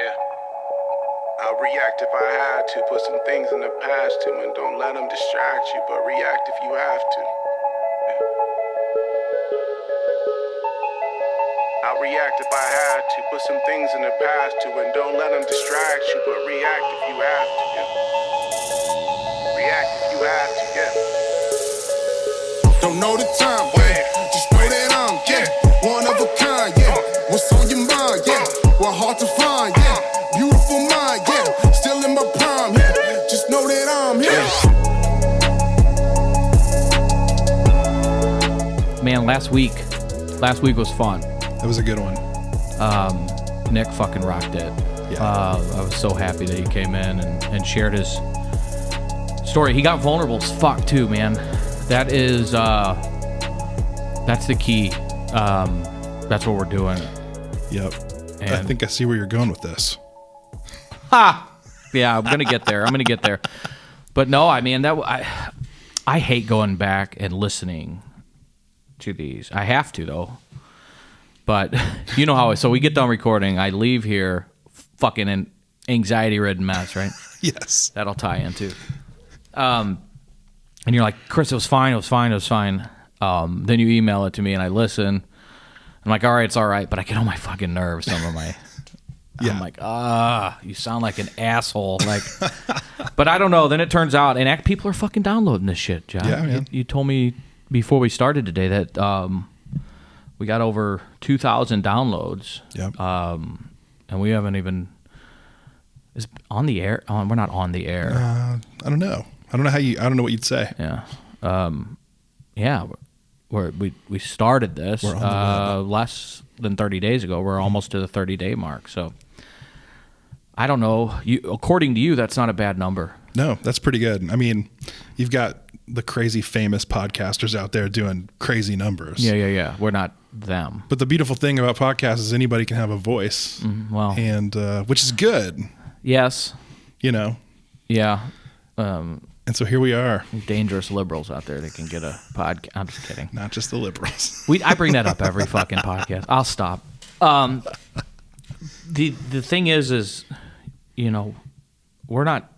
Yeah. I'll react if I had to. Put some things in the past too, and don't let them distract you, but react if you have to. Yeah. I'll react if I had to. Put some things in the past too, and don't let them distract you, but react if you have to. Yeah. React if you have to. Yeah. Don't know the time, yeah. Just know that I'm, one of a kind, What's on your mind, What hard to find, Beautiful mind, Still in my prime, Just know that I'm here. Man, last week was fun. That was a good one. Nick fucking rocked it. Yeah. I was so happy that he came in and shared his story. He got vulnerable as fuck too, man. That is, that's the key. That's what we're doing. Yep. And I think I see where you're going with this. Ha! Yeah, I'm gonna get there. But no, I mean I hate going back and listening to these. I have to though. But you know how. So we get done recording. I leave here, fucking an anxiety-ridden mess, right? Yes. That'll tie into. And you're like, Chris, it was fine. Then you email it to me, and I listen. I'm like, all right, it's all right, but I get on my fucking nerves. Some of my, Yeah. I'm like, you sound like an asshole. Like, but I don't know. Then it turns out, and people are fucking downloading this shit, John. Yeah, man. You told me before we started today that we got over 2,000 downloads. Yep. And we haven't even is on the air. We're not on the air. I don't know. I don't know what you'd say. Yeah. Yeah. We started this We're on the less than 30 days ago. We're almost to the 30-day mark. So I don't know. According to you, that's not a bad number. No, that's pretty good. I mean, you've got the crazy famous podcasters out there doing crazy numbers. Yeah. We're not them. But the beautiful thing about podcasts is anybody can have a voice. Well, and which is good. yes. You know. Yeah. And so here we are. Dangerous liberals out there that can get a podcast. I'm just kidding. Not just the liberals. I bring that up every fucking podcast. I'll stop. The thing is, you know, we're not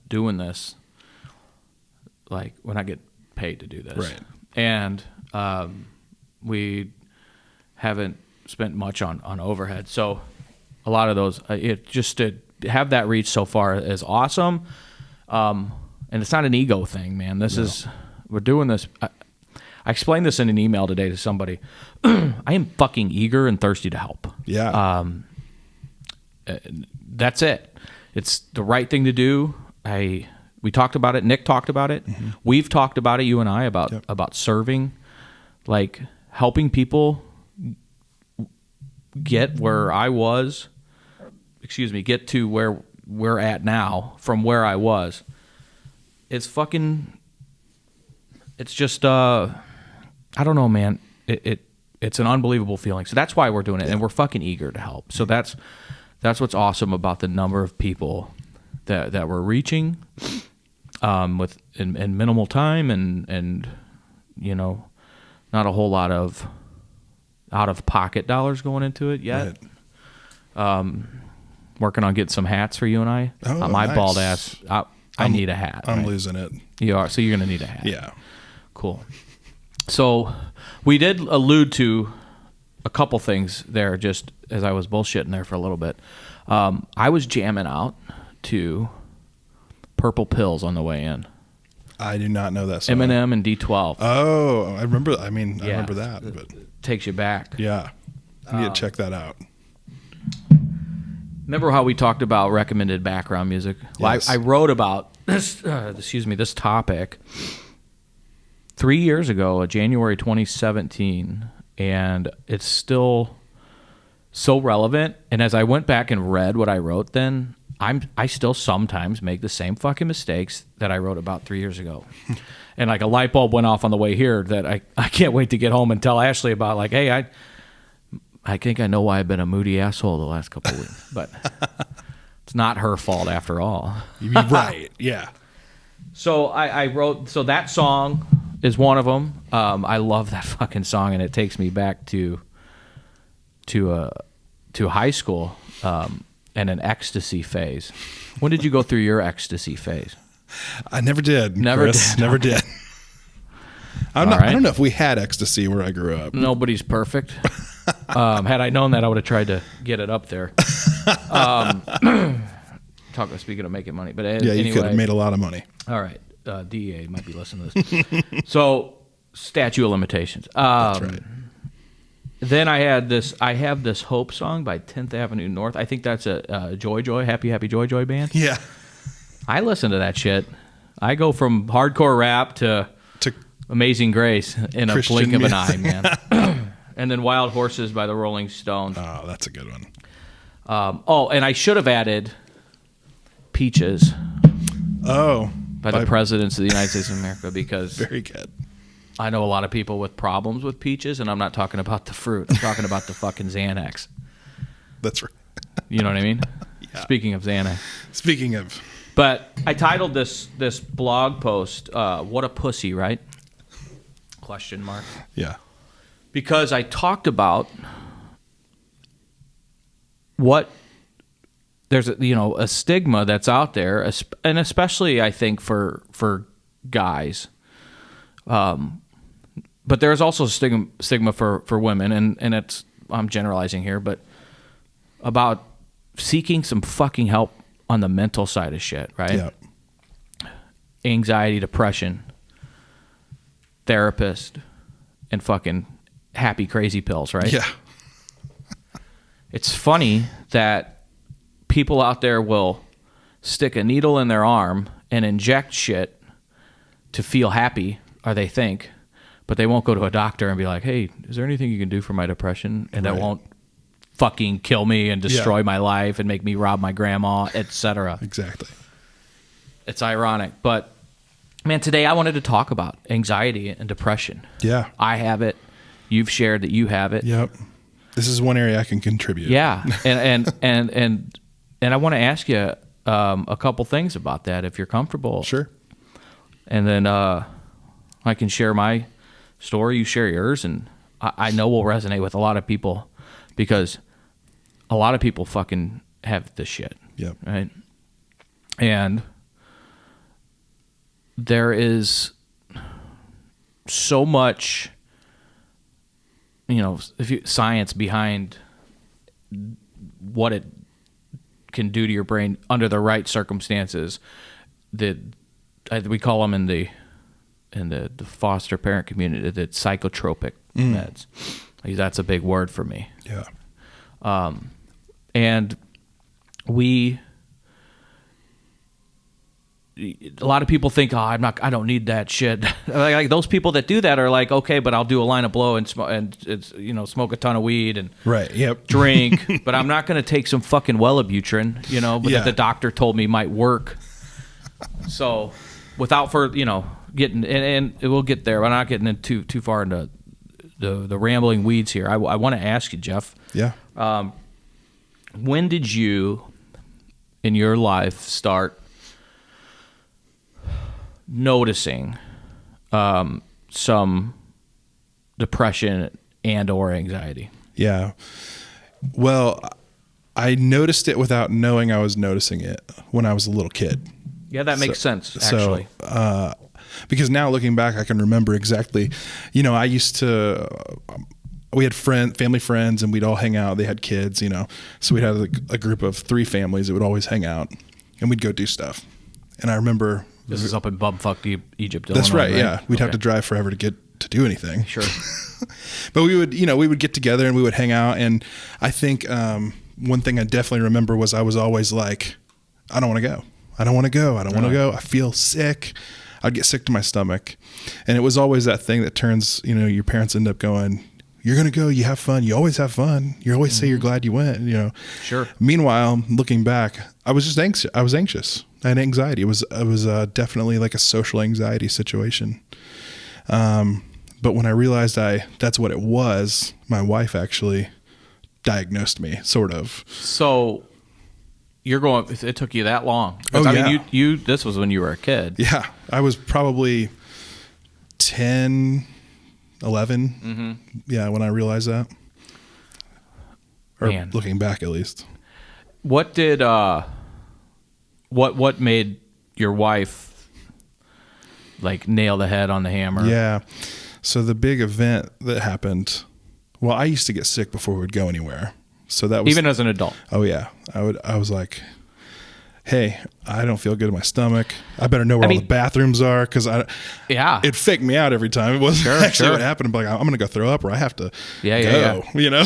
doing this. Like, we're not getting paid to do this. Right. And we haven't spent much on overhead. So a lot of those, just to have that reach so far is awesome. And it's not an ego thing, man. We're doing this. I explained this in an email today to somebody. I am fucking eager and thirsty to help. Yeah. That's it. It's the right thing to do. We talked about it. Nick talked about it. Mm-hmm. We've talked about it, you and I, about serving, like helping people get where I was. Get to where we're at now from where I was. It's just, I don't know, man. It's an unbelievable feeling. So that's why we're doing it, and we're fucking eager to help. So that's what's awesome about the number of people that we're reaching, with in minimal time, and you know, not a whole lot of out of pocket dollars going into it yet. Right. Working on getting some hats for you and I. Oh, my nice. Bald ass. I need a hat. I'm right? losing it. You are, so you're gonna need a hat. Yeah. Cool. So we did allude to a couple things there, just as I was bullshitting there for a little bit. I was jamming out to Purple Pills on the way in. I do not know that song. Eminem and D12. Oh, I remember. I remember that. But takes you back. yeah, I need to check that out. Remember how we talked about recommended background music? Well, Yes. I wrote about this. This topic 3 years ago, January 2017, and it's still so relevant. And as I went back and read what I wrote then, I still sometimes make the same fucking mistakes that I wrote about 3 years ago. And like a light bulb went off on the way here that I can't wait to get home and tell Ashley about, like, hey, I think I know why I've been a moody asshole the last couple of weeks, but it's not her fault after all. Right, yeah. So I wrote, so that song is one of them. I love that fucking song, and it takes me back to high school. and an ecstasy phase. When did you go through your ecstasy phase? I never did. Never Chris. did. Never did. I don't know if we had ecstasy where I grew up. Nobody's perfect. Had I known that, I would have tried to get it up there. Speaking of making money, but Yeah, you could have made a lot of money. All right, DEA might be listening to this. So, statute of limitations. That's right. Then I have this Hope song by 10th Avenue North. I think that's a Joy Joy, Happy Happy Joy Joy band. Yeah. I listen to that shit. I go from hardcore rap to Amazing Grace in a blink of an eye, man. And then Wild Horses by the Rolling Stones. Oh, that's a good one. And I should have added Peaches. Oh. By the presidents of the United States of America, because very good. I know a lot of people with problems with peaches, and I'm not talking about the fruit. I'm talking about the fucking Xanax. That's right. You know what I mean? Yeah. Speaking of Xanax. Speaking of. But I titled this blog post, What a Pussy, right? Question mark. Yeah. Because I talked about what there's a stigma that's out there, and especially I think for guys. But there's also stigma for women, and it's, I'm generalizing here, but about seeking some fucking help on the mental side of shit, right? Yeah. Anxiety, depression, therapist, and fucking happy crazy pills, right? Yeah. It's funny that people out there will stick a needle in their arm and inject shit to feel happy, or they think, but they won't go to a doctor and be like, hey, is there anything you can do for my depression? And that won't fucking kill me and destroy my life and make me rob my grandma, etc. Exactly. It's ironic. But, man, today I wanted to talk about anxiety and depression. Yeah. I have it. You've shared that you have it. Yep. This is one area I can contribute. Yeah. And I want to ask you a couple things about that, if you're comfortable. Sure. And then I can share my story, you share yours, and I know will resonate with a lot of people, because a lot of people fucking have this shit. Yep. Right? And there is so much, science behind what it can do to your brain under the right circumstances. That we call them in the foster parent community, the psychotropic meds. That's a big word for me. Yeah. And a lot of people think, I don't need that shit. Like those people that do that are like, okay, but I'll do a line of blow and smoke a ton of weed and drink, but I'm not going to take some fucking Wellibutrin, but that the doctor told me might work. So without getting, and we'll get there. We're not getting into too far into the rambling weeds here. I want to ask you, Jeff. Yeah. When did you, in your life, start noticing some depression and or anxiety? Yeah. Well, I noticed it without knowing I was noticing it when I was a little kid. Yeah, that makes sense, actually. So, because now looking back, I can remember exactly, I used to, we had family friends, and we'd all hang out. They had kids, so we'd have a group of 3 families that would always hang out, and we'd go do stuff. And I remember... This is up in bumfuck Egypt, Illinois. That's right, yeah. We'd have to drive forever to get to do anything. Sure. But we would get together and we would hang out. And I think one thing I definitely remember was I was always like, I don't want to go. I don't want to go. I don't want to go. I feel sick. I'd get sick to my stomach. And it was always that thing that turns, your parents end up going, you're going to go, you have fun. You always have fun. You always say you're glad you went, Sure. Meanwhile, looking back, I was just anxious. I was anxious. I had anxiety. It was definitely like a social anxiety situation. But when I realized that's what it was, my wife actually diagnosed me, sort of. So it took you that long? Oh, I mean, you this was when you were a kid. Yeah. I was probably 10, 11. Mm-hmm. Yeah, when I realized that. Or Man. looking back, at least. What did what made your wife like nail the head on the hammer? Yeah. So the big event that happened, well, I used to get sick before we would go anywhere. So that was Even as an adult. Oh yeah. I was like, hey, I don't feel good in my stomach. I better know where all the bathrooms are, because it faked me out every time. It wasn't actually what happened. But I'm going to go throw up, or I have to go. You know?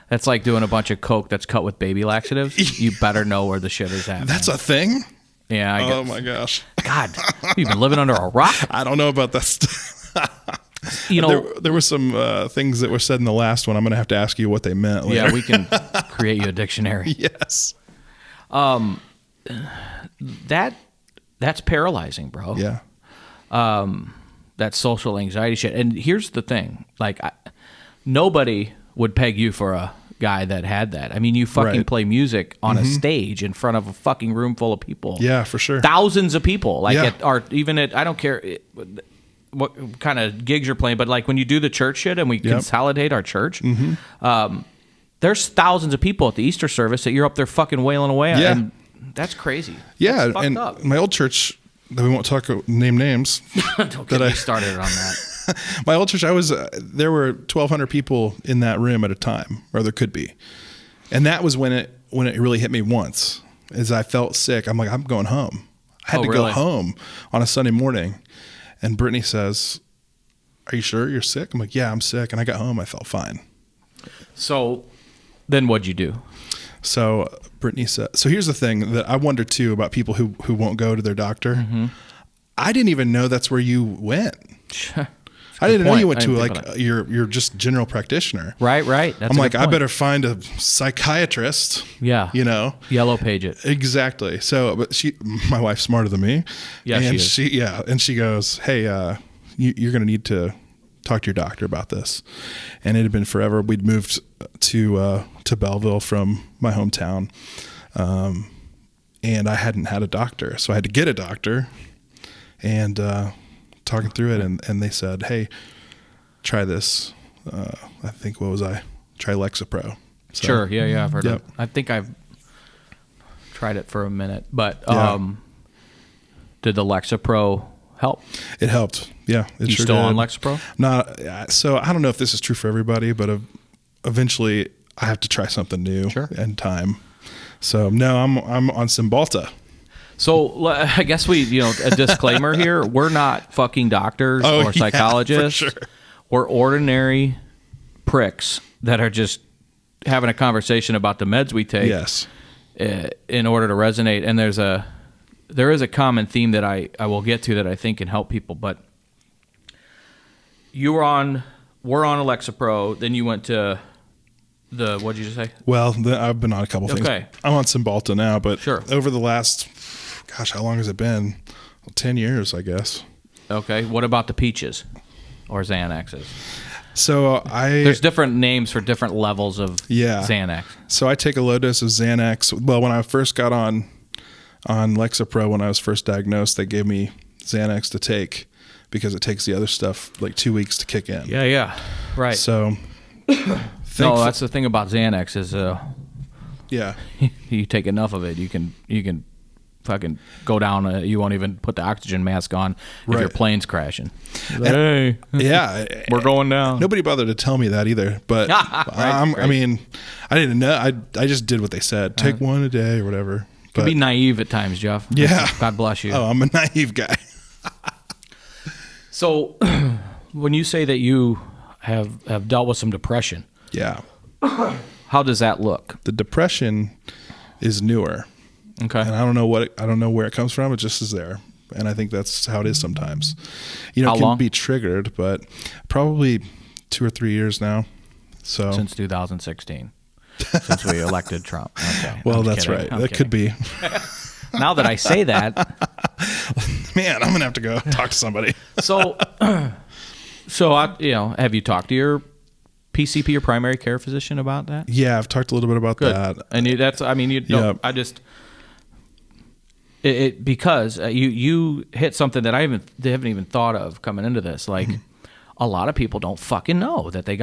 That's like doing a bunch of Coke that's cut with baby laxatives. You better know where the shit is at. That's a thing? Yeah. I Oh guess. my gosh. God, you've been living under a rock. I don't know about that stuff. You know, there were some things that were said in the last one. I'm going to have to ask you what they meant later. Yeah, we can create you a dictionary. Yes. That's paralyzing, bro. Yeah. That social anxiety shit. And here's the thing, like nobody would peg you for a guy that had that. I mean, you fucking play music on a stage in front of a fucking room full of people. Yeah, for sure. Thousands of people. Like I don't care what kind of gigs you're playing, but like when you do the church shit and we consolidate our church, there's thousands of people at the Easter service that you're up there fucking wailing away at. Yeah. And that's crazy. Yeah, That's fucked and up. my old church, that we won't name names. Don't get me started on that. My old church, there were 1,200 people in that room at a time, or there could be, and that was when it really hit me once. As I felt sick, I'm like, I'm going home. I had to go home on a Sunday morning, and Brittany says, "Are you sure you're sick?" I'm like, "Yeah, I'm sick." And I got home, I felt fine. So, then what'd you do? So Brittany said, so here's the thing that I wonder too about people who won't go to their doctor. I didn't even know that's where you went. I didn't know you went to like your just general practitioner. Right. I'm like, I better find a psychiatrist. Yeah. You know, Yellow page it. Exactly. So, but my wife's smarter than me. Yeah, and she is. And she goes, hey, you're going to need to talk to your doctor about this. And it had been forever. We'd moved to Belleville from my hometown. And I hadn't had a doctor, so I had to get a doctor, and talking through it, and they said, hey, try this. I think, try Lexapro. So, Sure. Yeah. I've heard of it. I think I've tried it for a minute, but did the Lexapro help? It helped. Yeah. You still on Lexapro? Not. So I don't know if this is true for everybody, but eventually I have to try something new and time. So no, I'm on Cymbalta. So I guess a disclaimer here: we're not fucking doctors or psychologists. For sure. We're ordinary pricks that are just having a conversation about the meds we take. Yes. In order to resonate, and there is a common theme that I will get to that I think can help people. But we're on Lexapro, then you went to what'd you just say? Well, I've been on a couple things. Okay. I'm on Cymbalta now, but sure. Over the last, gosh, how long has it been? 10 years, I guess. Okay. What about the peaches or Xanaxes? So there's different names for different levels of Xanax. So I take a low dose of Xanax. Well, when I first got on Lexapro, when I was first diagnosed, they gave me Xanax to take because it takes the other stuff like 2 weeks to kick in. Yeah. Right. So no, that's the thing about Xanax is you take enough of it, you can fucking go down. You won't even put the oxygen mask on if your plane's crashing. Hey, we're going down. Nobody bothered to tell me that either. But I mean, I didn't know. I just did what they said. Take one a day or whatever. But be naive at times, Jeff. Yeah. God bless you. Oh, I'm a naive guy. So, when you say that you have dealt with some depression, how does that look? The depression is newer. Okay. And I don't know where it comes from. It just is there. And I think that's how it is sometimes. You know, How it can long? be triggered, but probably 2 or 3 years now. So Since 2016. Since we elected Trump. Okay. Well, I'm that's kidding. right. I'm That could be. Now that I say that, Man, I'm going to have to go talk to somebody. so have you talked to your PCP, your primary care physician, about that? Yeah, I've talked a little bit about that. And because you hit something that I haven't even thought of coming into this. Like, a lot of people don't fucking know that they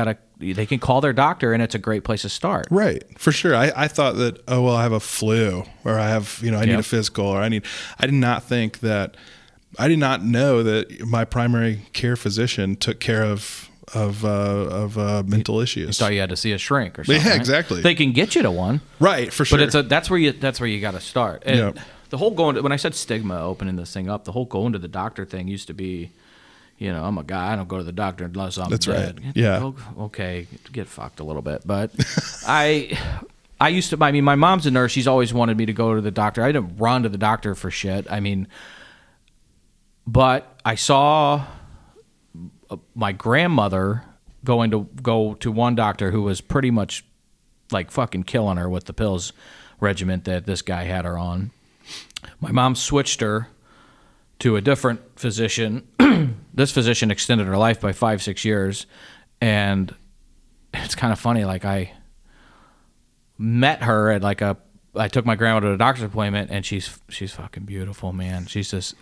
can call their doctor, and it's a great place to start. Right. For sure. I thought that, oh, well, I have a flu, or I have, I need a physical, or I did not know that my primary care physician took care of mental issues. You thought you had to see a shrink or something. Yeah, right? exactly. They can get you to one. Right, for sure. But that's where you got to start. And the whole when I said stigma opening this thing up, the whole going to the doctor thing used to be, I'm a guy, I don't go to the doctor unless I'm dead. Right. Yeah. Okay, get fucked a little bit. But I used to, my mom's a nurse. She's always wanted me to go to the doctor. I didn't run to the doctor for shit. But I saw my grandmother go to one doctor who was pretty much like fucking killing her with the pills regimen that this guy had her on. My mom switched her to a different physician. This physician extended her life by 5-6 years, and it's kind of funny. Like, I met her at I took my grandma to a doctor's appointment, and she's fucking beautiful, man. She's this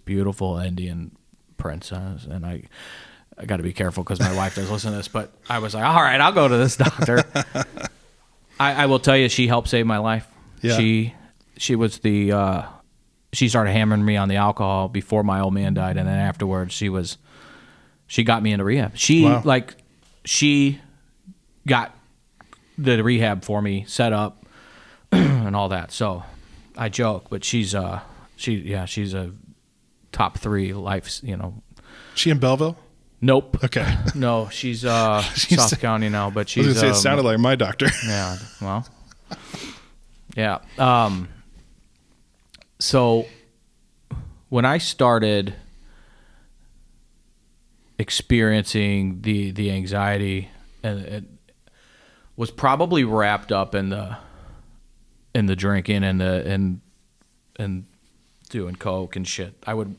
beautiful Indian princess, and I got to be careful because my wife does listen to this, but I was like, all right, I'll go to this doctor. I will tell you, she helped save my life. Yeah. She was she started hammering me on the alcohol before my old man died, and then afterwards she got me into rehab. She got the rehab for me set up and all that. So I joke, but she's a top 3 life, She in Belleville? Nope. Okay. No, she's South County now, but she's. I was gonna say it sounded like my doctor. Yeah. Well. Yeah. So when I started experiencing the anxiety, and it was probably wrapped up in the drinking and doing coke and shit. I would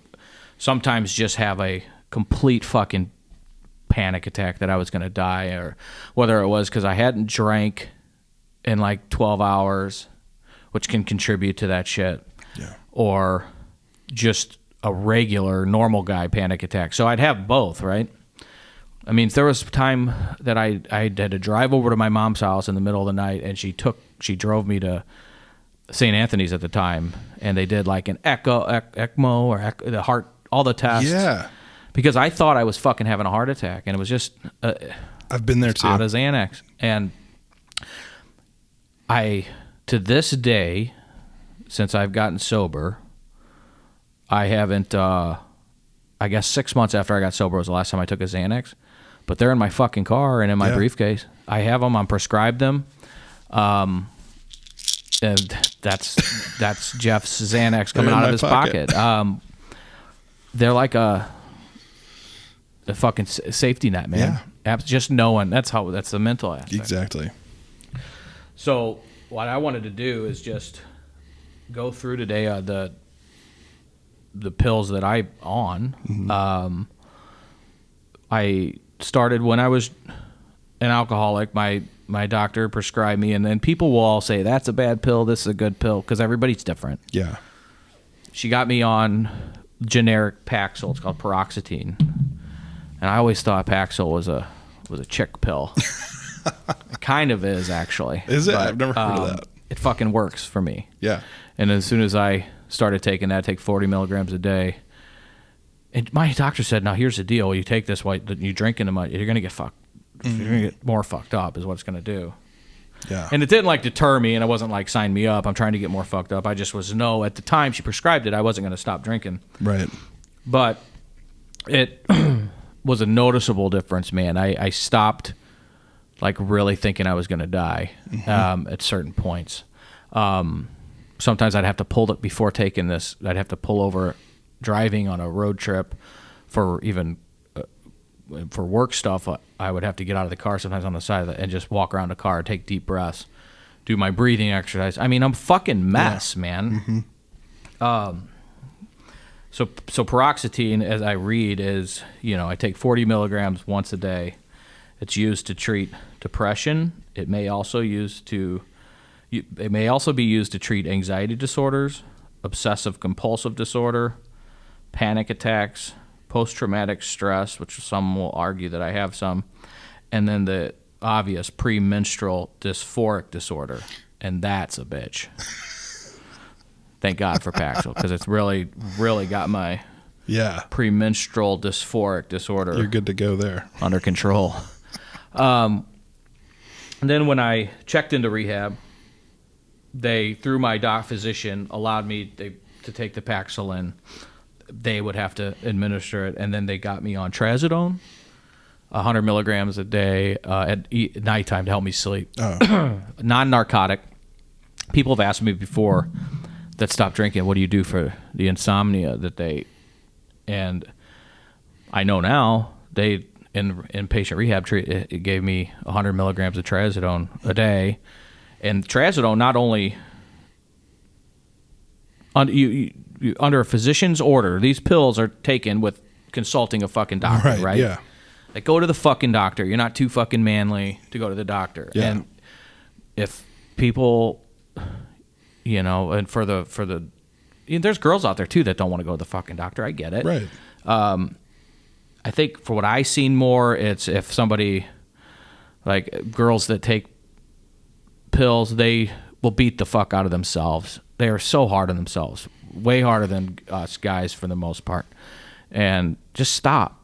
sometimes just have a complete fucking panic attack that I was going to die, or whether it was because I hadn't drank in like 12 hours, which can contribute to that shit, or just a regular normal guy panic attack. So I'd have both, right? I mean, there was a time that I had to drive over to my mom's house in the middle of the night, and she drove me to St. Anthony's at the time, and they did like an ECMO or the heart, all the tests. Yeah. Because I thought I was fucking having a heart attack, and it was just I've been there too. Out of Xanax. And to this day, since I've gotten sober, I haven't, I guess 6 months after I got sober was the last time I took a Xanax, but they're in my fucking car and in my briefcase. I have them, I'm prescribed them. And that's Jeff's Xanax coming out of his pocket. They're like a fucking safety net, man. Yeah. Just knowing, that's the mental aspect. Exactly. So what I wanted to do is just go through today the pills that I'm on. Mm-hmm. I started when I was an alcoholic. My doctor prescribed me, and then people will all say, that's a bad pill, this is a good pill, because everybody's different. Yeah. She got me on generic Paxil. It's called paroxetine. And I always thought Paxil was a chick pill. It kind of is, actually. Is it? But, I've never heard of that. It fucking works for me. Yeah. And as soon as I started taking that, take 40 milligrams a day, and my doctor said, now here's the deal. You take this, you drink into you're going to get fucked. Mm-hmm. You're going to get more fucked up is what it's going to do. Yeah. And it didn't deter me, and it wasn't sign me up. I'm trying to get more fucked up. I just was at the time she prescribed it, I wasn't going to stop drinking. Right. But it was a noticeable difference, man. I stopped really thinking I was going to die at certain points. Sometimes I'd have to pull it before taking this. I'd have to pull over driving on a road trip for for work stuff. I would have to get out of the car sometimes on the side of and just walk around the car, take deep breaths, do my breathing exercise. I mean, I'm a fucking mess, man. Mm-hmm. So paroxetine, as I read, is, I take 40 milligrams once a day. It's used to treat depression. It may also be used to treat anxiety disorders, obsessive compulsive disorder, panic attacks, post-traumatic stress, which some will argue that I have some, and then the obvious premenstrual dysphoric disorder, and that's a bitch. Thank God for Paxil, because it's really got my premenstrual dysphoric disorder. You're good to go there. Under control. And then when I checked into rehab, they, through my physician, allowed me to take the Paxil. They would have to administer it, and then they got me on Trazodone, 100 milligrams a day at nighttime to help me sleep. Oh. Non-narcotic. People have asked me before that stopped drinking, what do you do for the insomnia that they... And I know now, they, in patient rehab, it gave me 100 milligrams of Trazodone a day. And Trazodone not only... under a physician's order, these pills are taken with consulting a fucking doctor, right? Yeah. Like, go to the fucking doctor. You're not too fucking manly to go to the doctor. Yeah. And if people, and for the there's girls out there too that don't want to go to the fucking doctor. I get it. Right. I think for what I've seen more, it's if somebody, like girls that take pills, they will beat the fuck out of themselves. They are so hard on themselves, way harder than us guys for the most part. And just stop.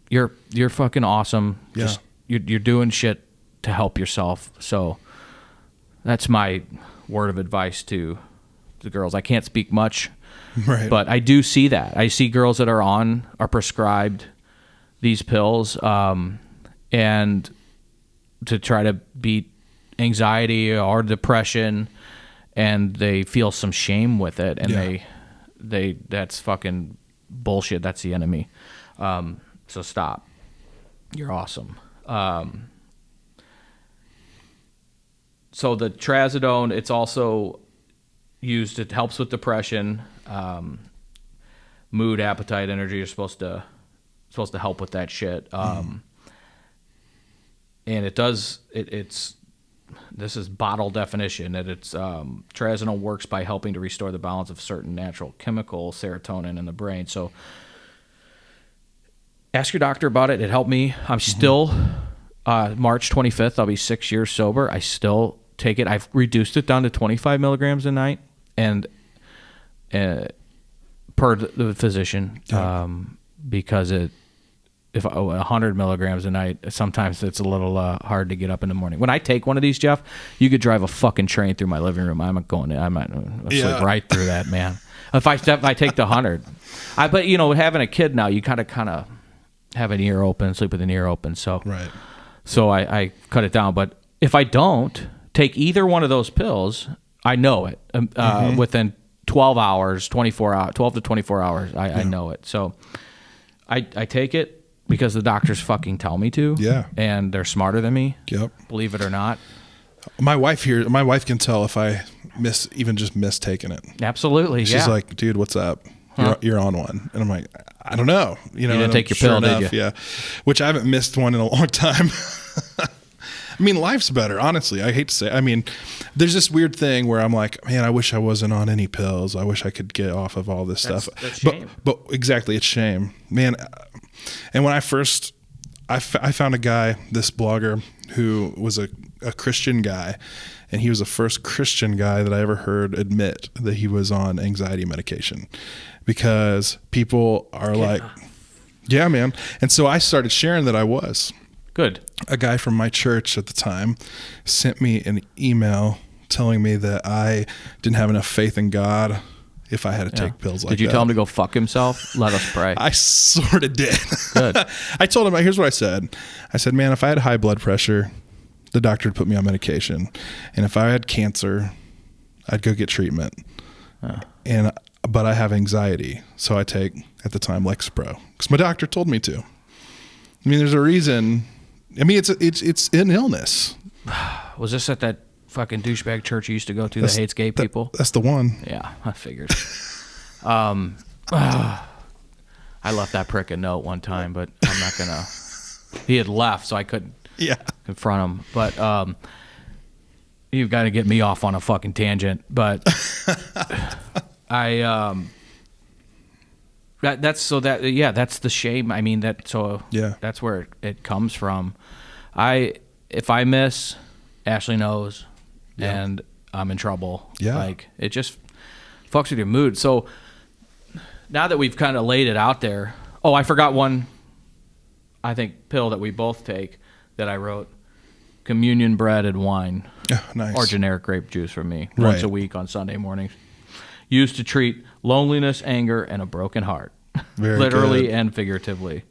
You're fucking awesome. Yeah. Just you're doing shit to help yourself. So that's my word of advice to the girls. I can't speak much, right, but I do see that. I see girls that are prescribed these pills, and to try to beat anxiety or depression, and they feel some shame with it, and they that's fucking bullshit. That's the enemy. So stop. You're awesome. So the Trazodone, it's also used. It helps with depression, mood, appetite, energy. You're supposed to help with that shit. And it does. It's this is bottle definition that it's Trazodone works by helping to restore the balance of certain natural chemical serotonin in the brain. So ask your doctor about it. It helped me. I'm still March 25th. I'll be 6 years sober. I still take it. I've reduced it down to 25 milligrams a night, and per the physician, because if 100 milligrams a night, sometimes it's a little hard to get up in the morning. When I take one of these, Jeff, you could drive a fucking train through my living room. I'm not going. I might sleep right through that, man. If I take the 100, but having a kid now, you kind of have an ear open, sleep with an ear open. So right. So I cut it down. But if I don't take either one of those pills, I know it within 12 hours, 24 hours, 12 to 24 hours. I know it. So I take it because the doctors fucking tell me to. Yeah. And they're smarter than me. Yep. Believe it or not. My wife can tell if I miss taking it. Absolutely. She's like, dude, what's up? You're on one. And I'm like, I don't know. You didn't take your pill, did you? Yeah. Which I haven't missed one in a long time. I mean, life's better, honestly. I hate to say. I mean, there's this weird thing where I'm like, man, I wish I wasn't on any pills. I wish I could get off of all this stuff. That's shame. But exactly, it's shame, man. And when I found a guy, this blogger who was a Christian guy, and he was the first Christian guy that I ever heard admit that he was on anxiety medication, because people are like, yeah, man. And so I started sharing that I was. Good. A guy from my church at the time sent me an email telling me that I didn't have enough faith in God if I had to take pills like that. Did you tell him to go fuck himself? Let us pray. I sort of did. Good. I told him, here's what I said. I said, man, if I had high blood pressure, the doctor would put me on medication. And if I had cancer, I'd go get treatment. But I have anxiety, so I take, at the time, Lexapro, because my doctor told me to. I mean, there's a reason. I mean, it's an illness. Was this at that fucking douchebag church you used to go to that hates gay people? That's the one. Yeah, I figured. I left that prick a note one time, but I'm not gonna. He had left, so I couldn't confront him. But you've got to get me off on a fucking tangent. But That's the shame. I mean, that's where it comes from. If I miss, Ashley knows, and I'm in trouble. Yeah. Like, it just fucks with your mood. So now that we've kind of laid it out there, I forgot one, I think, pill that we both take that I wrote: communion bread and wine. Oh, nice. Or generic grape juice from me Right. once a week on Sunday mornings. Used to treat loneliness, anger, and a broken heart. Very Literally good. and figuratively.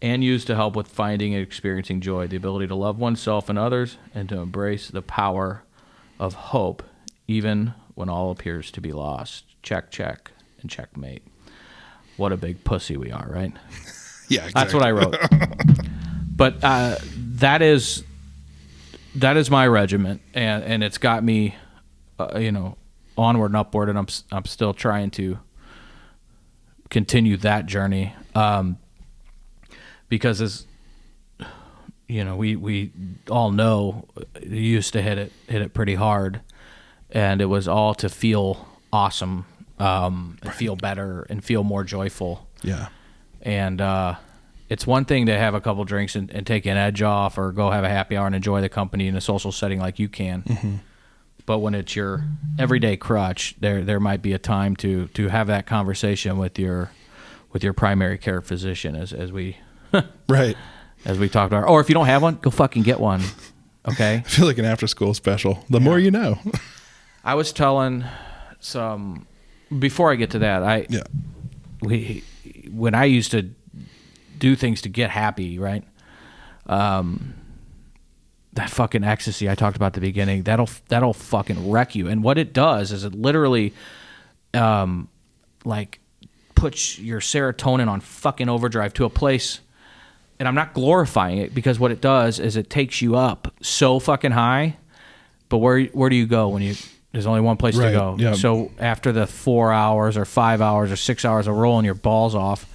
And used to help with finding and experiencing joy, the ability to love oneself and others, and to embrace the power of hope, even when all appears to be lost. Check, check, and checkmate. What a big pussy we are, right? Yeah, exactly. That's what I wrote. But that is my regiment, and it's got me, onward and upward, and I'm still trying to continue that journey, because as we all know, you used to hit it pretty hard, and it was all to feel awesome, and feel better and feel more joyful. Yeah. And it's one thing to have a couple drinks and take an edge off, or go have a happy hour and enjoy the company in a social setting like you can. Mm-hmm. But when it's your everyday crutch, there might be a time to have that conversation with your primary care physician, as we Right. as we talked about. Or if you don't have one, go fucking get one. Okay. I feel like an after school special. The more you know. I was telling before I get to that, when I used to do things to get happy, right? That fucking ecstasy I talked about at the beginning, that'll fucking wreck you. And what it does is it literally like puts your serotonin on fucking overdrive to a place, and I'm not glorifying it, because what it does is it takes you up so fucking high, but where do you go when there's only one place to go? Yeah. So after the 4 hours or 5 hours or 6 hours of rolling your balls off,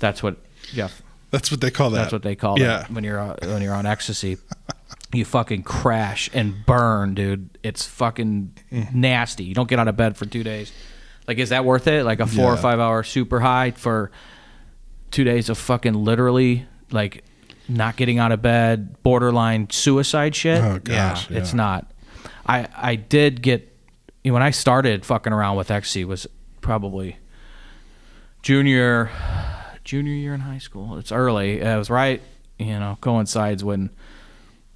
that's what they call that. That's what they call it when you're on ecstasy. You fucking crash and burn, dude. It's fucking nasty. You don't get out of bed for 2 days. Like, is that worth it? Like a 4 or 5 hour super high for 2 days of fucking literally like not getting out of bed, borderline suicide shit? Oh gosh, yeah. It's not. I did get, when I started fucking around with ecstasy was probably junior year in high school. It's early. It was right, coincides when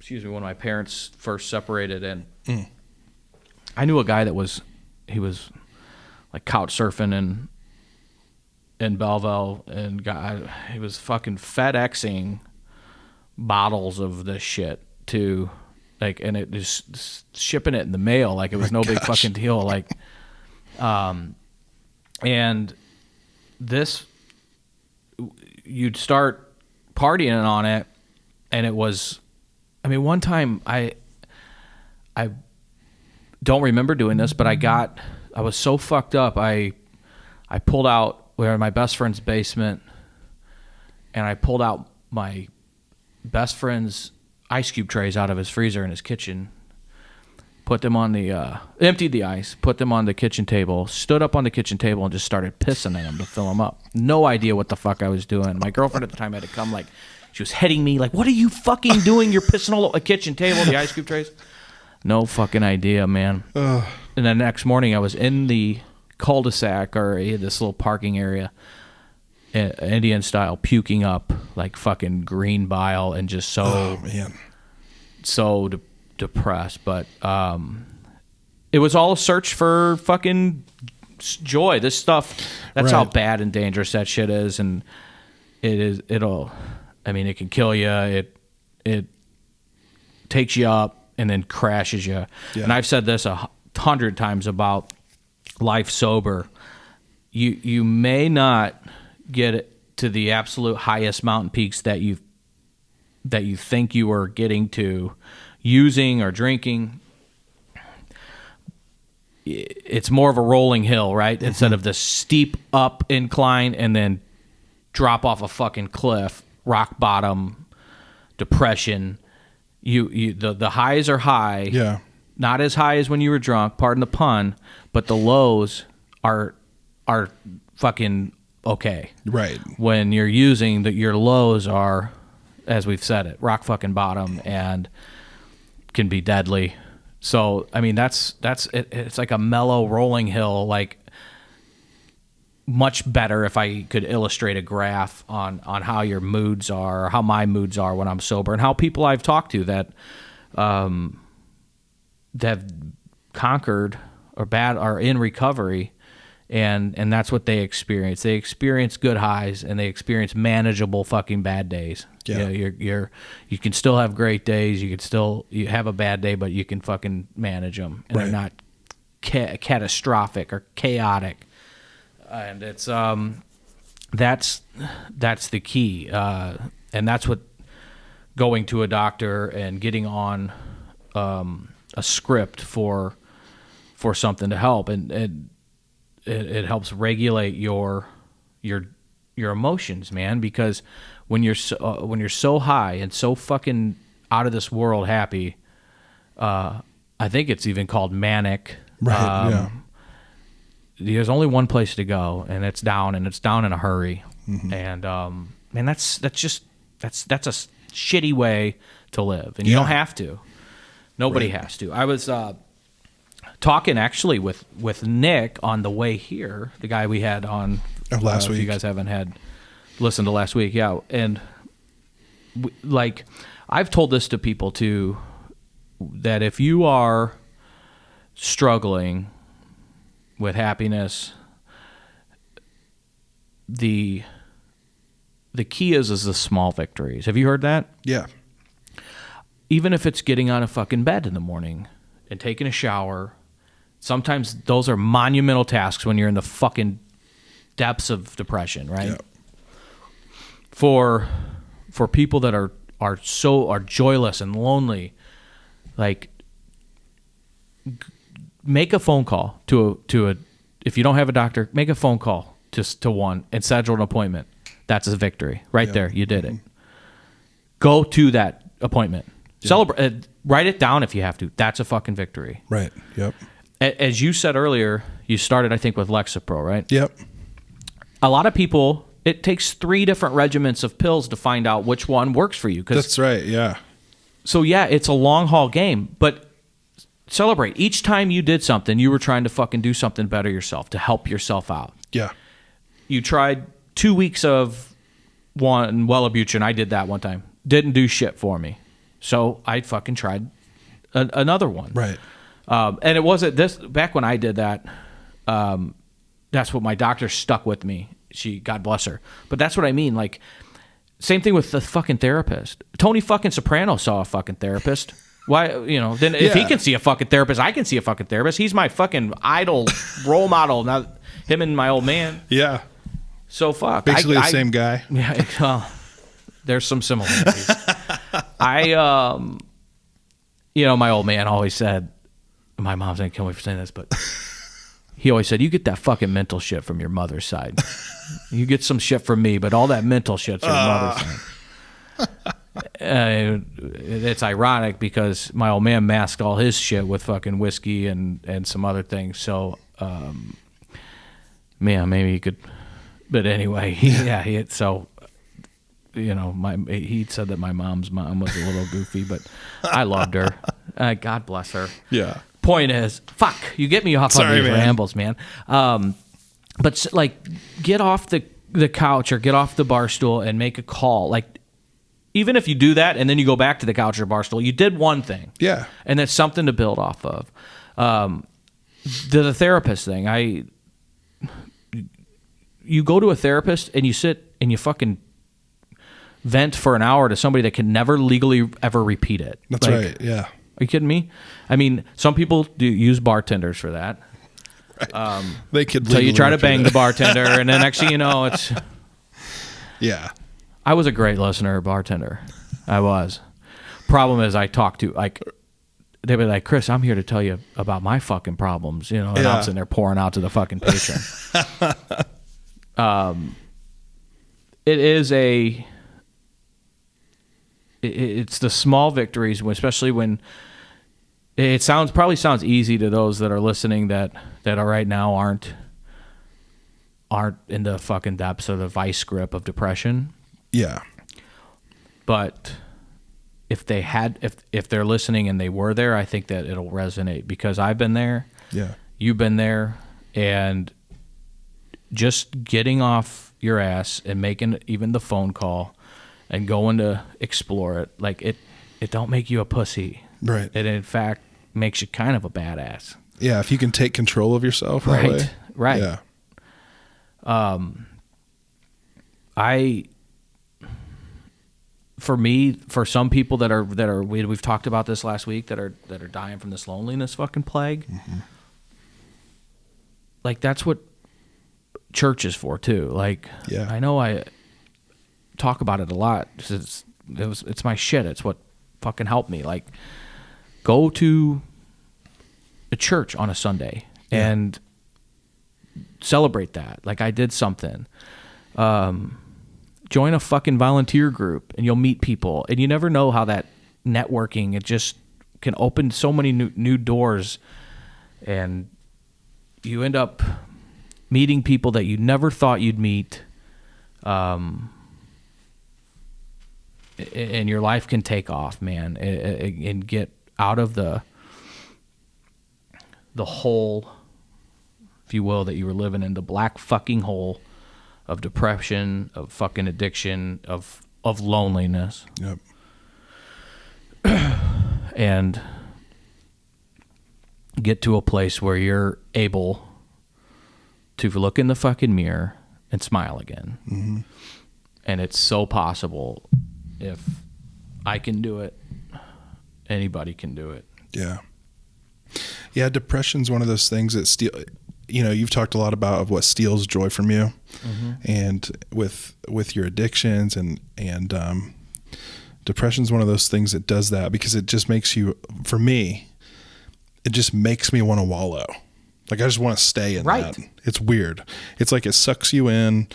when my parents first separated, and I knew a guy that was like couch surfing in Belleville, and he was fucking FedExing bottles of this shit to, like, and it just shipping it in the mail like it was no big fucking deal, like, and this, you'd start partying on it, and it was, one time I don't remember doing this, but I was so fucked up, I pulled out, we were in my best friend's basement, and I pulled out my best friend's ice cube trays out of his freezer in his kitchen, put them on emptied the ice, put them on the kitchen table, stood up on the kitchen table and just started pissing in them to fill them up. No idea what the fuck I was doing. My girlfriend at the time had to come, like, she was heading me like, what are you fucking doing? You're pissing all over the kitchen table, the ice cube trays. No fucking idea, man. And the next morning I was in the cul-de-sac, or this little parking area, Indian style, puking up like fucking green bile, and just so depressed. But it was all a search for fucking joy. This stuff, that's how bad and dangerous that shit is. And it can kill you. It takes you up and then crashes you. Yeah. And I've said this 100 times about life sober. You may not get it to the absolute highest mountain peaks that you think you are getting to using or drinking. It's more of a rolling hill, right? Mm-hmm. Instead of the steep up incline and then drop off a fucking cliff, rock bottom, depression. The highs are high. Yeah. Not as high as when you were drunk, pardon the pun, but the lows are fucking okay. Right. When you're using your lows are, as we've said it, rock fucking bottom and can be deadly. So I mean that's it, it's like a mellow rolling hill, like much better if I could illustrate a graph on how your moods are, or how my moods are when I'm sober, and how people I've talked to that have conquered or are in recovery, and that's what they experience. They experience good highs and they experience manageable fucking bad days. Yeah. You can still have great days. You have a bad day, but you can fucking manage them, and they're not catastrophic or chaotic. And it's that's the key, and that's what going to a doctor and getting on a script for something to help, and it helps regulate your emotions, man. Because when you're so high and so fucking out of this world happy, I think it's even called manic. Right. Yeah. There's only one place to go, and it's down in a hurry. Mm-hmm. And man, that's a shitty way to live, and you don't have to. Nobody has to. I was talking actually with Nick on the way here, the guy we had on last week. If you guys haven't listened to last week, yeah. And like I've told this to people too, that if you are struggling with happiness, the key is the small victories. Have you heard that? Yeah. Even if it's getting out of fucking bed in the morning and taking a shower, sometimes those are monumental tasks when you're in the fucking depths of depression, right? Yeah. For people that are joyless and lonely, like make a phone call to a if you don't have a doctor, make a phone call to one and schedule an appointment. That's a victory right there. You did it. Go to that appointment. Yeah. Celebrate. Write it down if you have to. That's a fucking victory. Right. Yep. As you said earlier, you started, I think, with Lexapro, right? Yep. A lot of people, it takes 3 different regimens of pills to find out which one works for you. That's right. Yeah. So yeah, it's a long haul game, but celebrate. Each time you did something, you were trying to fucking do something better yourself, to help yourself out. Yeah. You tried 2 weeks of one Wellabutrin. I did that one time. Didn't do shit for me. So I fucking tried another one. Right. And it wasn't this, back when I did that, that's what my doctor stuck with me. God bless her. But that's what I mean. Like, same thing with the fucking therapist. Tony fucking Soprano saw a fucking therapist. Why, then if he can see a fucking therapist, I can see a fucking therapist. He's my fucking idol, role model. Now, him and my old man. Yeah. So fuck. Basically the same guy. Yeah. Well, there's some similarities. My old man always said, my mom's going to kill me for saying this, but he always said, you get that fucking mental shit from your mother's side. You get some shit from me, but all that mental shit's your mother's side. It's ironic because my old man masked all his shit with fucking whiskey and some other things. So, maybe he could, but anyway, he said that my mom's mom was a little goofy, but I loved her. God bless her. Yeah. Point is, fuck, you get me off on these rambles, man. But like, get off the couch or get off the bar stool and make a call. Like, even if you do that and then you go back to the couch or bar stool, you did one thing. Yeah. And that's something to build off of. The therapist thing, you go to a therapist and you sit and you fucking vent for an hour to somebody that can never legally ever repeat it. That's right. Yeah. Are you kidding me? I mean, some people do use bartenders for that. Right. They could. So you try to bang the bartender, and then next thing you know, it's. Yeah. I was a great listener, bartender. I was. Problem is, I talked to they'd be like, Chris, I'm here to tell you about my fucking problems, and I'm sitting there pouring out to the fucking patron. It's the small victories, especially when it probably sounds easy to those that are listening that are right now aren't aren't in the fucking depths of the vice grip of depression. Yeah. But if they're listening and they were there, I think that it'll resonate, because I've been there. Yeah. You've been there, and just getting off your ass and making even the phone call and going to explore it, like it don't make you a pussy. Right. It in fact makes you kind of a badass. Yeah, if you can take control of yourself that way. Right. Yeah. For some people that are we've talked about this last week, that are dying from this loneliness fucking plague. Mm-hmm. Like, that's what church is for too. Like, Yeah. I know I talk about it a lot. It's my shit. It's what fucking helped me. Like, go to a church on a Sunday and celebrate that. Like, I did something. Join a fucking volunteer group, and you'll meet people, and you never know how that networking, it just can open so many new doors, and you end up meeting people that you never thought you'd meet, and your life can take off, man, and get out of the hole, if you will, that you were living in, the black fucking hole of depression, of fucking addiction, of loneliness. Yep. And get to a place where you're able to look in the fucking mirror and smile again. Mm-hmm. And it's so possible. If I can do it, anybody can do it. Yeah. Yeah, depression's one of those things that you've talked a lot about of what steals joy from you. Mm-hmm. And with your addictions and depression's one of those things that does that, because it just makes you, for me, it just makes me want to wallow. Like, I just want to stay in that. It's weird. It's like it sucks you in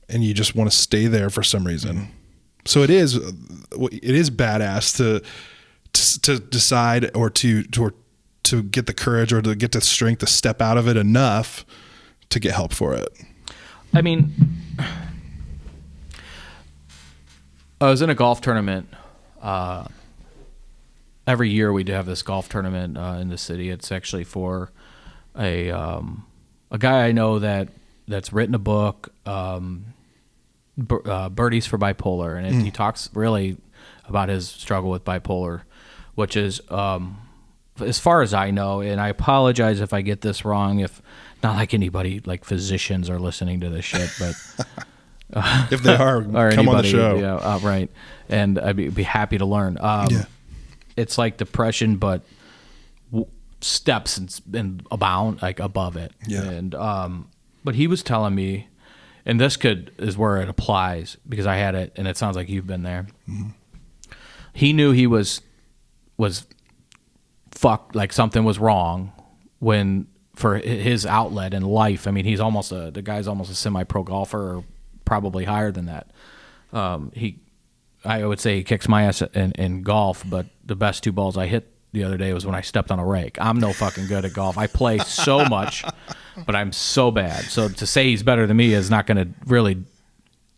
and you just want to stay there for some reason. Mm-hmm. So it is badass to decide or to get the courage or to get the strength to step out of it enough to get help for it. I mean, I was in a golf tournament. Every year we do have this golf tournament in the city. It's actually for a guy I know that's written a book, Birdies for Bipolar, and he talks really about his struggle with bipolar, which is, as far as I know, and I apologize if I get this wrong, if not like anybody, like physicians are listening to this shit, but if they are, come anybody, on the show. Yeah, right. And I'd be happy to learn. It's like depression, but steps and abound, like above it. Yeah. And but he was telling me, and this is where it applies, because I had it, and it sounds like you've been there. Mm-hmm. He knew he was fucked, like something was wrong when, for his outlet in life. I mean, he's the guy's almost a semi-pro golfer, or probably higher than that. I would say he kicks my ass in golf, but the best 2 balls I hit the other day was when I stepped on a rake. I'm no fucking good at golf. I play so much, but I'm so bad. So to say he's better than me is not going to really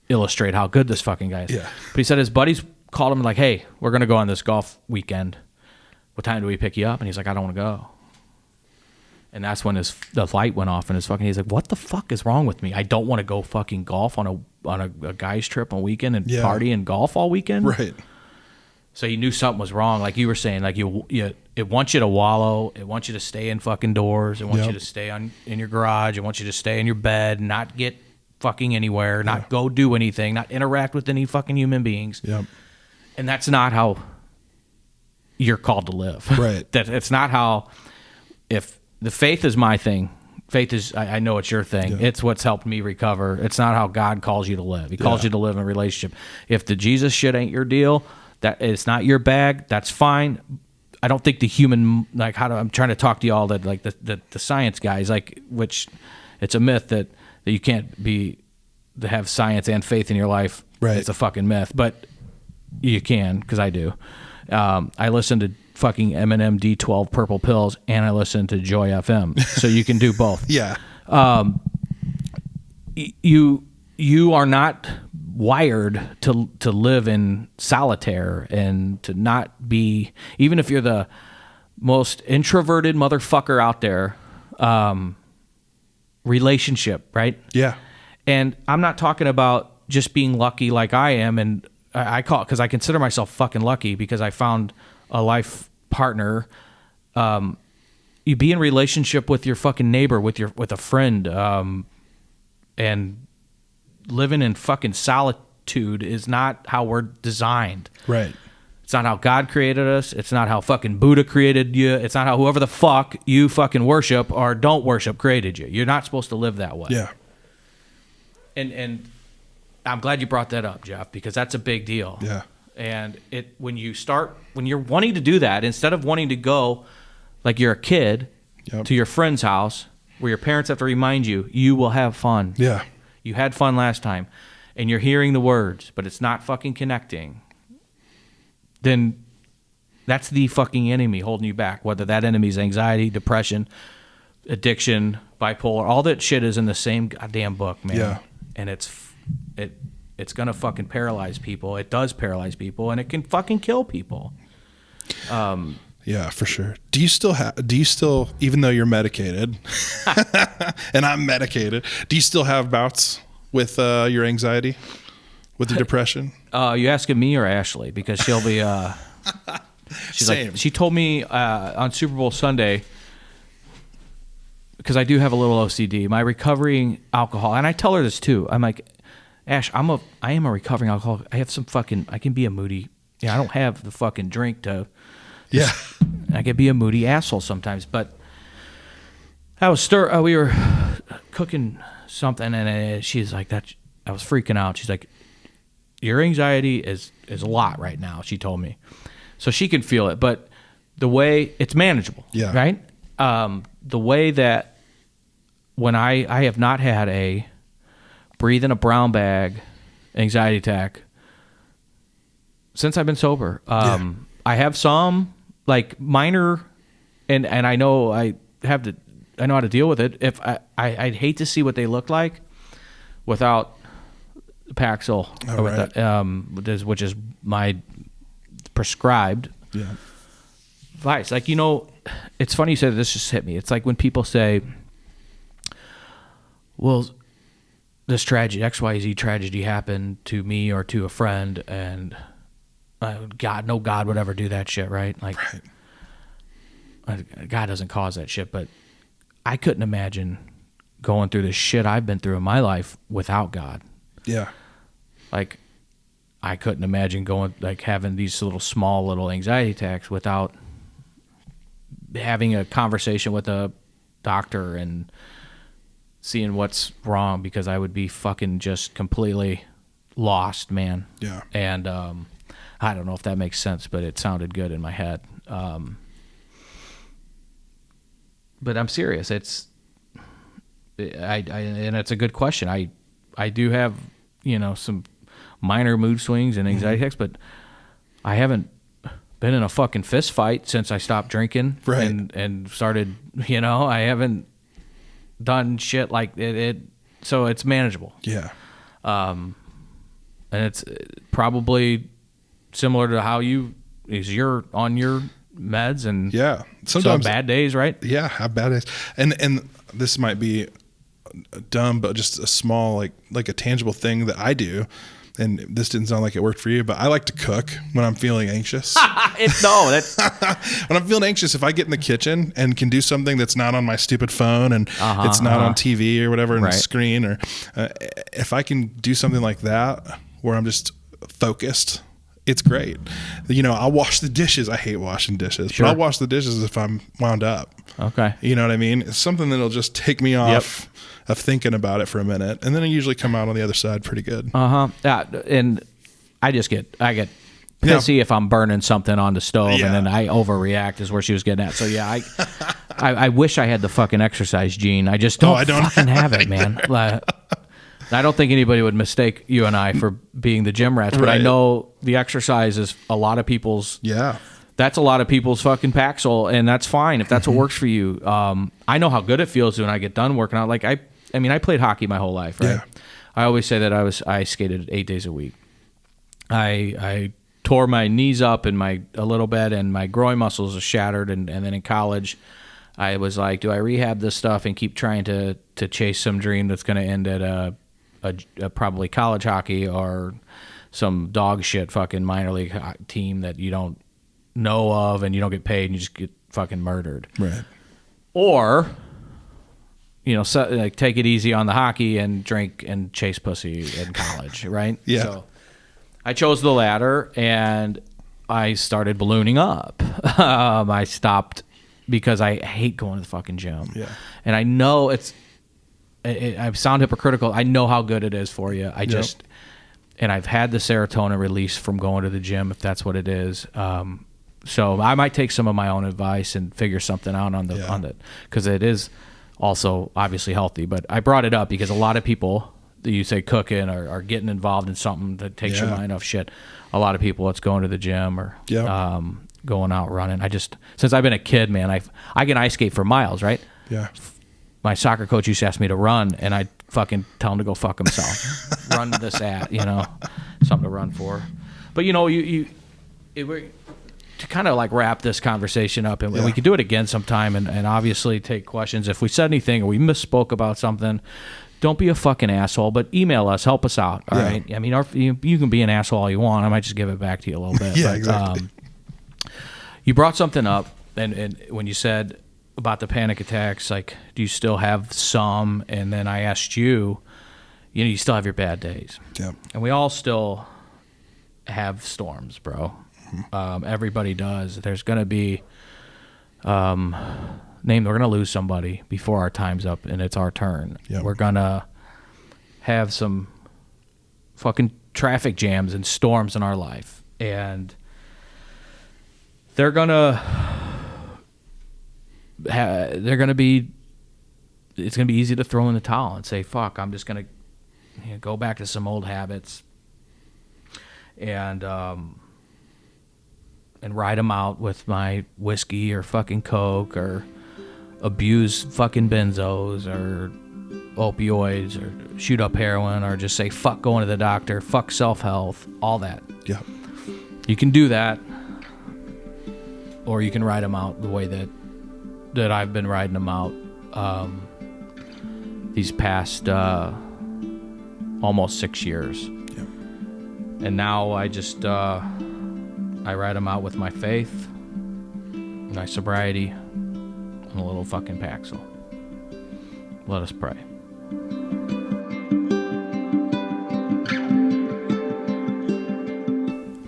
illustrate how good this fucking guy is. Yeah. But he said his buddies called him like, "Hey, we're going to go on this golf weekend. What time do we pick you up?" And he's like, "I don't want to go." And that's when the light went off in his fucking. He's like, "What the fuck is wrong with me? I don't want to go fucking golf on a guy's trip on weekend and party and golf all weekend." Right. So he knew something was wrong, like you were saying. Like it wants you to wallow. It wants you to stay in fucking doors. It wants you to stay in your garage. It wants you to stay in your bed, not get fucking anywhere, not go do anything, not interact with any fucking human beings. Yep. And that's not how you're called to live. Right. That it's not how. If the faith is my thing, faith is, I know it's your thing. Yeah. It's what's helped me recover. It's not how God calls you to live. He calls you to live in a relationship. If the Jesus shit ain't your deal, that it's not your bag, that's fine. I don't think the human, like, I'm trying to talk to y'all that, like, the science guys, like, which it's a myth that you can't to have science and faith in your life. Right. It's a fucking myth, but you can, because I do. I listen to fucking Eminem D12 Purple Pills, and I listen to Joy FM, so you can do both. Yeah. you are not wired to live in solitaire and to not be, even if you're the most introverted motherfucker out there, relationship, right? Yeah. And I'm not talking about just being lucky like I am, and I call it, because I consider myself fucking lucky because I found a life partner. You be in relationship with your fucking neighbor, with a friend, and living in fucking solitude is not how we're designed. Right. It's not how God created us. It's not how fucking Buddha created you. It's not how whoever the fuck you fucking worship or don't worship created you. You're not supposed to live that way. Yeah. And I'm glad you brought that up, Jeff, because that's a big deal. Yeah. And when you're wanting to do that, instead of wanting to go like you're a kid to your friend's house where your parents have to remind you, you will have fun. Yeah. You had fun last time, and you're hearing the words, but it's not fucking connecting. Then that's the fucking enemy holding you back, whether that enemy is anxiety, depression, addiction, bipolar. All that shit is in the same goddamn book, man. Yeah. And it's going to fucking paralyze people. It does paralyze people, and it can fucking kill people. Yeah, for sure. Do you still, even though you're medicated and I'm medicated, do you still have bouts with your anxiety, with your depression? You asking me or Ashley? Because she'll be, she's Same. like, she told me on Super Bowl Sunday, because I do have a little OCD, my recovering alcohol, and I tell her this too. I'm like, Ash, I am a recovering alcoholic. I have some fucking, I can be a moody, I don't have the fucking drink to, Yeah. I can be a moody asshole sometimes, but we were cooking something, and she's like, I was freaking out. She's like, your anxiety is a lot right now, she told me. So she can feel it, but the way it's manageable, Yeah. right? The way that when I have not had a breathe in a brown bag anxiety attack since I've been sober. I have some like minor, and I know I know how to deal with it. If I'd hate to see what they look like without Paxil, Oh, right. which is my prescribed vice. Like, it's funny you said this just hit me. It's like when people say, well, this tragedy, XYZ tragedy happened to me or to a friend, and God would ever do that shit, right? Like, God doesn't cause that shit, but I couldn't imagine going through the shit I've been through in my life without God. Yeah. Like, I couldn't imagine having these small little anxiety attacks without having a conversation with a doctor and seeing what's wrong, because I would be fucking just completely lost, man. Yeah. And I don't know if that makes sense, but it sounded good in my head. But I'm serious. And it's a good question. I do have, some minor mood swings and anxiety attacks, but I haven't been in a fucking fist fight since I stopped drinking and started, I haven't done shit like it. So it's manageable. Yeah. And it's probably similar to how you're on your meds, and sometimes bad days, right? Yeah, have bad days. And this might be dumb, but just a small, like a tangible thing that I do. And this didn't sound like it worked for you, but I like to cook when I'm feeling anxious. When I'm feeling anxious, if I get in the kitchen and can do something that's not on my stupid phone and it's not on TV or whatever, the screen, or if I can do something like that where I'm just focused, it's great. I'll wash the dishes. I hate washing dishes, but I'll wash the dishes if I'm wound up. Okay. You know what I mean? It's something that'll just take me off of thinking about it for a minute, and then I usually come out on the other side pretty good. And I get pissy if I'm burning something on the stove, and then I overreact, is where she was getting at. So yeah, I wish I had the fucking exercise gene. I just don't fucking have it, man. I don't think anybody would mistake you and I for being the gym rats, but I know the exercise is a lot of people's. Yeah. That's a lot of people's fucking Paxil, and that's fine if that's what works for you. I know how good it feels when I get done working out. Like I mean, I played hockey my whole life, right? Yeah. I always say that I skated 8 days a week. I tore my knees up and a little bit, and my groin muscles are shattered. And then in college, I was like, do I rehab this stuff and keep trying to chase some dream that's going to end at a probably college hockey or some dog shit fucking minor league team that you don't know of and you don't get paid and you just get fucking murdered. Right. Or, take it easy on the hockey and drink and chase pussy in college, right? Yeah. So I chose the latter, and I started ballooning up. I stopped because I hate going to the fucking gym. Yeah. And I know I sound hypocritical. I know how good it is for you. And I've had the serotonin release from going to the gym, if that's what it is. So I might take some of my own advice and figure something out on the because it is also obviously healthy. But I brought it up because a lot of people that you say cooking or getting involved in something that takes your mind off shit. A lot of people, it's going to the gym or going out running. Since I've been a kid, man, I can ice skate for miles, right? Yeah. My soccer coach used to ask me to run, and I'd fucking tell him to go fuck himself. Run to this something to run for. But to kind of like wrap this conversation up, and we could do it again sometime, and obviously take questions. If we said anything or we misspoke about something, don't be a fucking asshole, but email us, help us out, all right? I mean, you can be an asshole all you want. I might just give it back to you a little bit. Yeah, but, exactly. You brought something up, and when you said about the panic attacks, like, do you still have some? And then I asked you, you still have your bad days. Yeah. And we all still have storms, bro. Mm-hmm. Everybody does. There's going to be, we're going to lose somebody before our time's up and it's our turn. Yep. We're going to have some fucking traffic jams and storms in our life. And they're going to be, it's going to be easy to throw in the towel and say, fuck, I'm just going to go back to some old habits and ride them out with my whiskey or fucking Coke or abuse fucking benzos or opioids or shoot up heroin or just say fuck going to the doctor, fuck self-health, all that. Yeah. You can do that, or you can ride them out the way that I've been riding them out these past almost 6 years. Yeah. And now I just I ride them out with my faith, my sobriety, and a little fucking Paxil. Let us pray.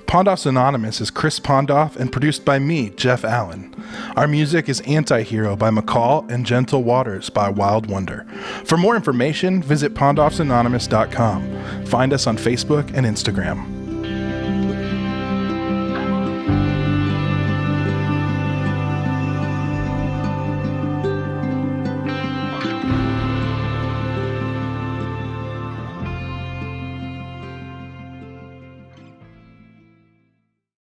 Pondoff's Anonymous is Chris Pondoff and produced by me, Jeff Allen. Our music is Anti-Hero by McCall and Gentle Waters by Wild Wonder. For more information, visit pondoffsanonymous.com. Find us on Facebook and Instagram.